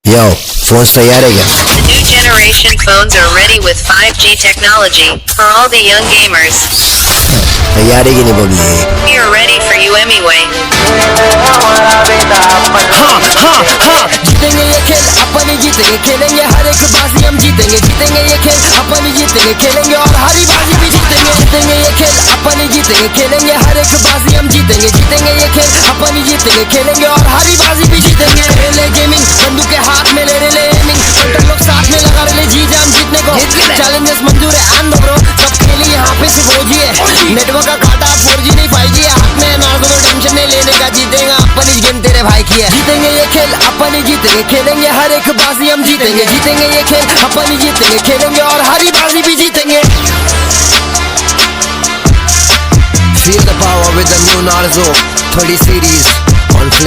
Yo, phones तैयार है क्या? The new generation phones are ready with 5G technology for all the young gamers. तैयार है कि नहीं Babli? We are ready for you emiway. जीतेंगे ये खेल अपन ही जीतेंगे, खेलेंगे हर एक बाजी हम जीतेंगे, जीतेंगे ये खेल अपन ही जीतेंगे, खेलेंगे और हरी बाजी भी जीतेंगे, जीतेंगे ये खेल अपन ही जीतेंगे, खेलेंगे हर एक बाजी हम जीतेंगे, जीतेंगे ये खेल अपन ही जीतेंगे, खेलेंगे और हरी बाजी भी जीतेंगे। खेले गेमिंग बंदूक के हाथ में ले रहे एमिंग, कंट्रोल लोग साथ में लगा रहे जी जान जीतने को, चैलेंजेस मंजूर है एंड ब्रो सब खेली यहाँ पे सिर्फ ओजी है, नेटवर्क का काटा 4G नहीं 5G है, हाथ में नार्जो में टेंशन नहीं लेने का, जीतेगा अपन ही गेम तेरे भाई की है, जीतेंगे ये खेल अपन ही जीतेंगे, खेलेंगे हर एक बाजी हम जीतेंगे, जीतेंगे ये खेल अपन ही जीतेंगे, खेलेंगे और हरी बाजी भी जीतेंगे। Feel the power with the new Narzo 30 series on flip.